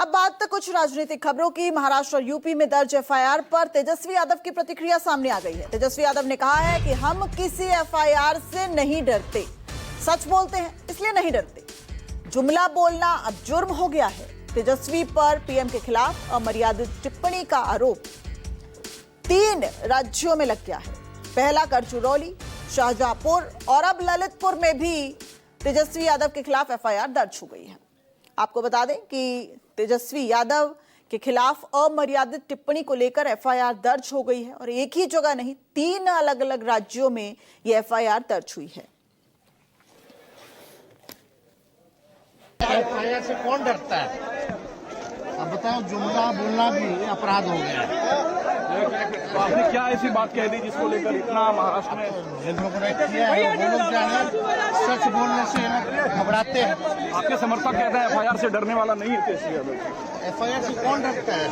अब बात कुछ राजनीतिक खबरों की। महाराष्ट्र और यूपी में दर्ज एफआईआर पर तेजस्वी यादव की प्रतिक्रिया सामने आ गई है। तेजस्वी यादव ने कहा है कि हम किसी एफआईआर से नहीं डरते, सच बोलते हैं इसलिए नहीं डरते। जुमला बोलना अब जुर्म हो गया है। तेजस्वी पर पीएम के खिलाफ अमर्यादित टिप्पणी का आरोप 3 राज्यों में लग गया है। पहला गढ़चिरौली, शाहजहांपुर और अब ललितपुर में भी तेजस्वी यादव के खिलाफ एफआईआर दर्ज हो गई है। आपको बता दें कि तेजस्वी यादव के खिलाफ अमर्यादित टिप्पणी को लेकर एफआईआर दर्ज हो गई है और एक ही जगह नहीं 3 अलग अलग राज्यों में यह एफआईआर दर्ज हुई है। एफआईआर से कौन डरता है? अब बताओ, जुमला बोलना भी अपराध हो गया है। तो आपने क्या ऐसी बात कह दी जिसको लेकर इतना महाराष्ट्र में जिन लोगों ने किया है वो लोग जाने, सच बोलने से घबराते हैं। आपके समर्थक कहते हैं एफआईआर से डरने वाला नहीं है तेजस्वी यादव। एफआईआर से कौन डरता है?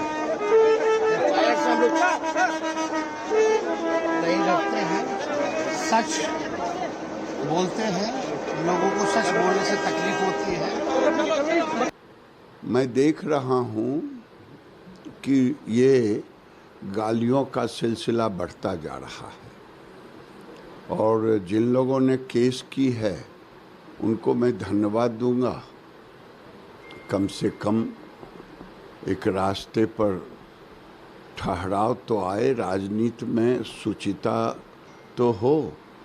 एफआईआर से हम लोग नहीं डरते हैं, सच बोलते हैं। लोगों को सच बोलने से तकलीफ होती है। मैं देख रहा हूं कि ये गालियों का सिलसिला बढ़ता जा रहा है और जिन लोगों ने केस की है उनको मैं धन्यवाद दूंगा। कम से कम एक रास्ते पर ठहराव तो आए, राजनीति में शुचिता तो हो।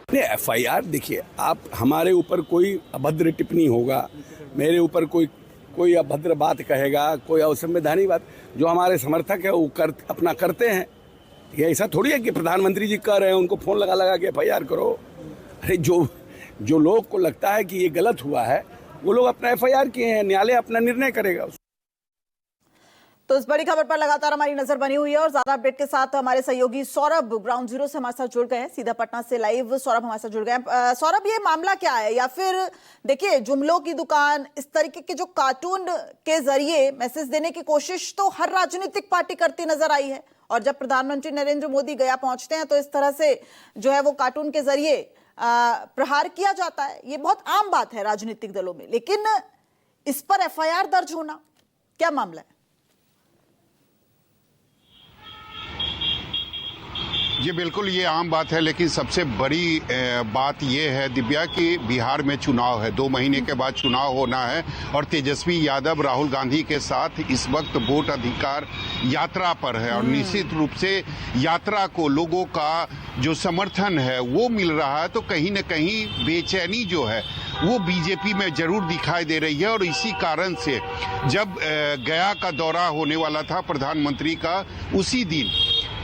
नहीं, एफआईआर देखिए, आप हमारे ऊपर कोई अभद्र टिप्पणी होगा, मेरे ऊपर कोई अभद्र बात कहेगा, कोई असंवैधानिक बात, जो हमारे समर्थक है वो अपना करते हैं। ये ऐसा थोड़ी है कि प्रधानमंत्री जी कह रहे हैं उनको फोन लगा के एफआईआर करो। अरे जो लोग को लगता है कि ये गलत हुआ है वो लोग अपना एफआईआर किए हैं, न्यायालय अपना निर्णय करेगा। तो इस बड़ी खबर पर लगातार हमारी नजर बनी हुई है और ज्यादा अपडेट के साथ हमारे सहयोगी सौरभ ग्राउंड जीरो से हमारे साथ जुड़ गए हैं। सीधा पटना से लाइव सौरभ हमारे साथ जुड़ गए हैं। सौरभ, ये मामला क्या है? या फिर देखिए, जुमलों की दुकान, इस तरीके के जो कार्टून के जरिए मैसेज देने की कोशिश तो हर राजनीतिक पार्टी करती नजर आई है और जब प्रधानमंत्री नरेंद्र मोदी गया पहुंचते हैं तो इस तरह से जो है वो कार्टून के जरिए प्रहार किया जाता है। ये बहुत आम बात है राजनीतिक दलों में, लेकिन इस पर एफआईआर दर्ज होना, क्या मामला है? जी बिल्कुल, ये आम बात है, लेकिन सबसे बड़ी बात ये है दिव्या कि बिहार में चुनाव है, 2 महीने के बाद चुनाव होना है और तेजस्वी यादव राहुल गांधी के साथ इस वक्त वोट अधिकार यात्रा पर है और निश्चित रूप से यात्रा को लोगों का जो समर्थन है वो मिल रहा है। तो कहीं न कहीं बेचैनी जो है वो बीजेपी में जरूर दिखाई दे रही है और इसी कारण से जब गया का दौरा होने वाला था प्रधानमंत्री का, उसी दिन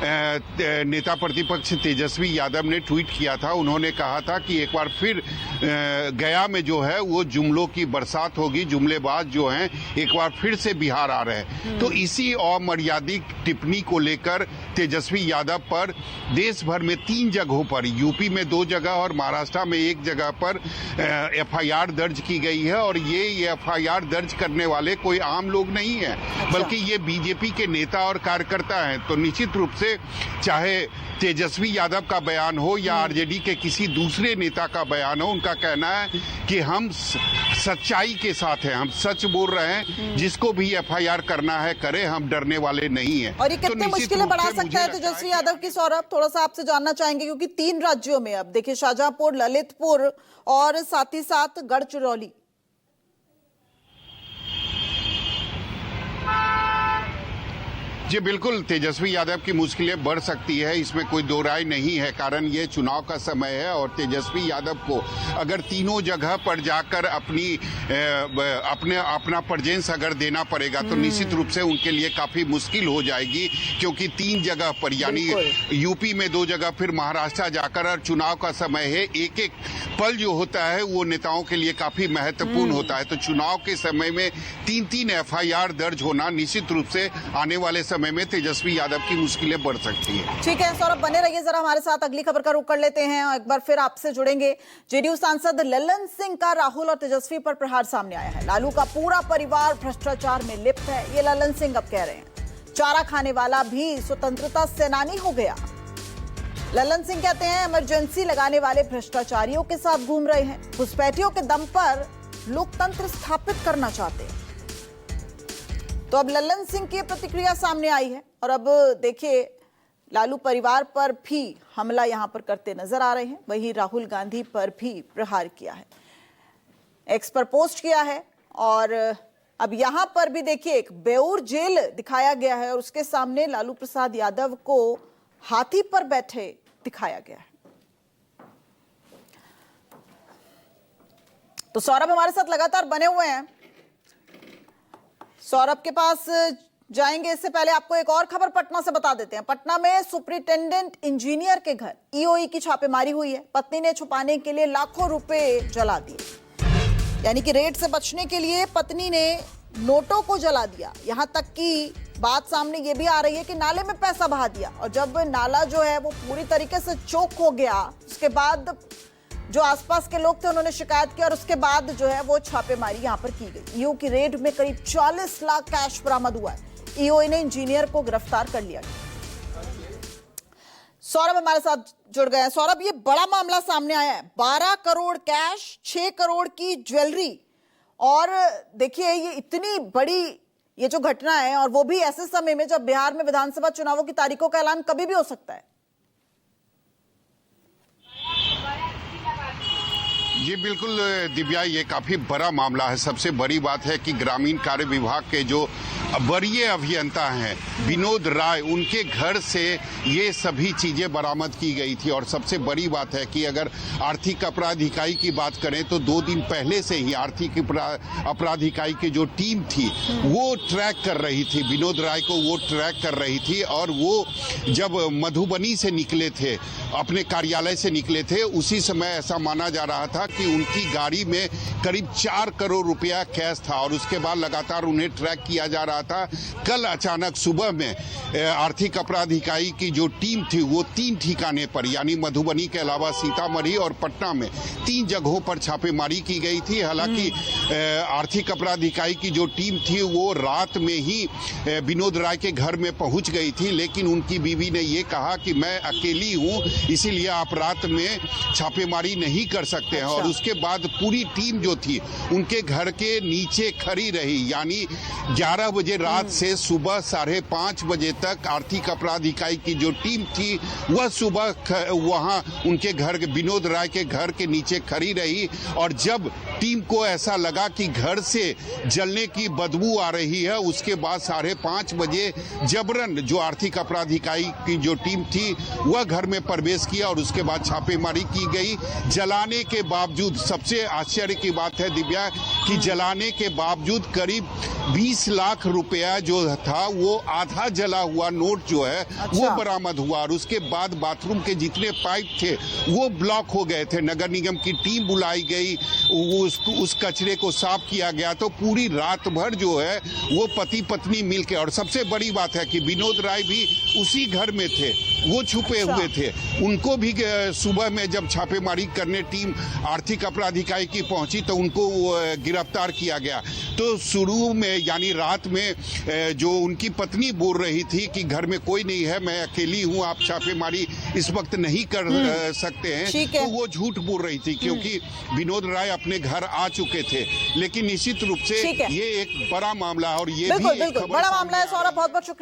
नेता प्रतिपक्ष तेजस्वी यादव ने ट्वीट किया था। उन्होंने कहा था कि एक बार फिर गया में जो है वो जुमलों की बरसात होगी, जुमलेबाज जो हैं एक बार फिर से बिहार आ रहे हैं। तो इसी अमर्यादित टिप्पणी को लेकर तेजस्वी यादव पर देश भर में 3 जगहों पर, यूपी में 2 जगह और महाराष्ट्र में 1 जगह पर एफआईआर दर्ज की गई है। और ये एफआईआर दर्ज करने वाले कोई आम लोग नहीं है, बल्कि ये बीजेपी के नेता और कार्यकर्ता हैं। तो निश्चित रूप से चाहे तेजस्वी यादव का बयान हो या आरजेडी के किसी दूसरे नेता का बयान हो, उनका कहना है कि हम सच्चाई के साथ हैं, हम सच बोल रहे हैं, जिसको भी एफआईआर करना है करे, हम डरने वाले नहीं हैं। और ये कितनी मुश्किलें बढ़ा सकता है तेजस्वी यादव की? सौरभ, थोड़ा सा आपसे जानना चाहेंगे क्योंकि 3 राज्यों में अब देखिए, शाहजहांपुर, ललितपुर और साथ ही साथ गढ़चिरौली। जी बिल्कुल, तेजस्वी यादव की मुश्किलें बढ़ सकती है, इसमें कोई दो राय नहीं है। कारण ये चुनाव का समय है और तेजस्वी यादव को अगर तीनों जगह पर जाकर अपना प्रेजेंस अगर देना पड़ेगा तो निश्चित रूप से उनके लिए काफी मुश्किल हो जाएगी, क्योंकि 3 जगह पर यानी यूपी में 2 जगह, फिर महाराष्ट्र जाकर, और चुनाव का समय है, एक पल जो होता है वो नेताओं के लिए काफी महत्वपूर्ण होता है। तो चुनाव के समय में 3 एफआईआर दर्ज होना निश्चित रूप से आने वाले समय में तेजस्वी यादव की मुश्किलें बढ़ सकती हैं। ठीक है सौरभ, बने रहिए जरा हमारे साथ। अगली खबर का रुख कर लेते हैं और एक बार फिर आपसे जुड़ेंगे। जेडीयू सांसद ललन सिंह का राहुल और तेजस्वी पर प्रहार सामने आया है। लालू का पूरा परिवार भ्रष्टाचार में लिप्त है, ये ललन सिंह अब कह रहे हैं। चारा खाने वाला भी स्वतंत्रता सेनानी हो गया। ललन सिंह कहते हैं इमरजेंसी लगाने वाले भ्रष्टाचारियों के साथ घूम रहे हैं, घुसपैठियों के दम पर लोकतंत्र स्थापित करना चाहते हैं। तो अब लल्लन सिंह की प्रतिक्रिया सामने आई है और अब देखिए लालू परिवार पर भी हमला यहां पर करते नजर आ रहे हैं। वहीं राहुल गांधी पर भी प्रहार किया है, एक्स पर पोस्ट किया है और अब यहां पर भी देखिए एक बेऊर जेल दिखाया गया है और उसके सामने लालू प्रसाद यादव को हाथी पर बैठे दिखाया गया है। तो सौरभ हमारे साथ लगातार बने हुए हैं, सौरभ के पास जाएंगे। इससे पहले आपको एक और खबर पटना से बता देते हैं। पटना में सुपरिटेंडेंट इंजीनियर के घर ईओई की छापेमारी हुई है। पत्नी ने छुपाने के लिए लाखों रुपए जला दिए, यानी कि रेड से बचने के लिए पत्नी ने नोटों को जला दिया। यहां तक कि बात सामने ये भी आ रही है कि नाले में पैसा बहा दिया और जब नाला जो है वो पूरी तरीके से चोक हो गया, उसके बाद जो आसपास के लोग थे उन्होंने शिकायत की और उसके बाद जो है वो छापेमारी यहां पर की गई। ईओ की रेड में करीब 40 लाख कैश बरामद हुआ है। ईओ ने इंजीनियर को गिरफ्तार कर लिया। सौरभ हमारे साथ जुड़ गए हैं। सौरभ, ये बड़ा मामला सामने आया है, 12 करोड़ कैश, 6 करोड़ की ज्वेलरी और देखिए ये इतनी बड़ी ये जो घटना है और वो भी ऐसे समय में जब बिहार में विधानसभा चुनावों की तारीखों का ऐलान कभी भी हो सकता है। ये बिल्कुल दिव्या, ये काफी बड़ा मामला है। सबसे बड़ी बात है कि ग्रामीण कार्य विभाग के जो वरीय अभियंता हैं विनोद राय, उनके घर से ये सभी चीजें बरामद की गई थी। और सबसे बड़ी बात है कि अगर आर्थिक अपराध इकाई की बात करें तो 2 दिन पहले से ही आर्थिक अपराध इकाई की जो टीम थी वो ट्रैक कर रही थी, विनोद राय को वो ट्रैक कर रही थी। और वो जब मधुबनी से निकले थे, अपने कार्यालय से निकले थे, उसी समय ऐसा माना जा रहा था कि उनकी गाड़ी में करीब 4 करोड़ रुपया कैश था और उसके बाद लगातार उन्हें ट्रैक किया जा रहा था। कल अचानक सुबह में आर्थिक अपराध इकाई की जो टीम थी वो 3 ठिकाने पर, यानी मधुबनी के अलावा सीतामढ़ी और पटना में 3 जगहों पर छापेमारी की गई थी। हालांकि आर्थिक अपराध इकाई की जो टीम थी वो रात में ही विनोद राय के घर में पहुंच गई थी, लेकिन उनकी बीवी ने ये कहा कि मैं अकेली हूं, इसीलिए आप रात में छापेमारी नहीं कर सकते हैं। और उसके बाद पूरी टीम जो थी उनके घर के नीचे खड़ी रही, यानी 11 बजे रात से सुबह 5:30 बजे तक आर्थिक अपराध इकाई की जो टीम थी वह सुबह वहां उनके घर, विनोद राय के घर के नीचे खड़ी रही। और जब टीम को ऐसा लगा कि घर से जलने की बदबू आ रही है, उसके बाद 5:30 बजे जबरन जो आर्थिक अपराध इकाई की जो टीम थी वह घर में प्रवेश किया और उसके बाद छापेमारी की गई। जलाने के बावजूद, सबसे आश्चर्य की बात है दिव्या कि जलाने के बावजूद करीब 20 लाख रुपया जो था वो आधा जला हुआ नोट जो है वो बरामद हुआ। और उसके बाद बाथरूम के जितने पाइप थे वो ब्लॉक हो गए थे। नगर निगम की टीम बुलाई गई, उस कचरे को साफ किया गया। तो पूरी रात भर जो है वो पति पत्नी मिलकर, और सबसे बड़ी बात है कि विनोद राय भी उसी घर में थे, वो छुपे हुए थे। उनको भी सुबह में जब छापेमारी करने टीम आर्थिक अपराध इकाई की पहुंची तो उनको गिरफ्तार किया गया। तो शुरू में यानी रात में जो उनकी पत्नी बोल रही थी कि घर में कोई नहीं है, मैं अकेली हूं, आप छापेमारी इस वक्त नहीं कर सकते हैं, तो वो झूठ बोल रही थी क्योंकि विनोद राय अपने घर आ चुके थे। लेकिन निश्चित रूप से ये एक बड़ा मामला और ये भी बिल्कुल बड़ा मामला है। सौरभ, बहुत बहुत शुक्रिया।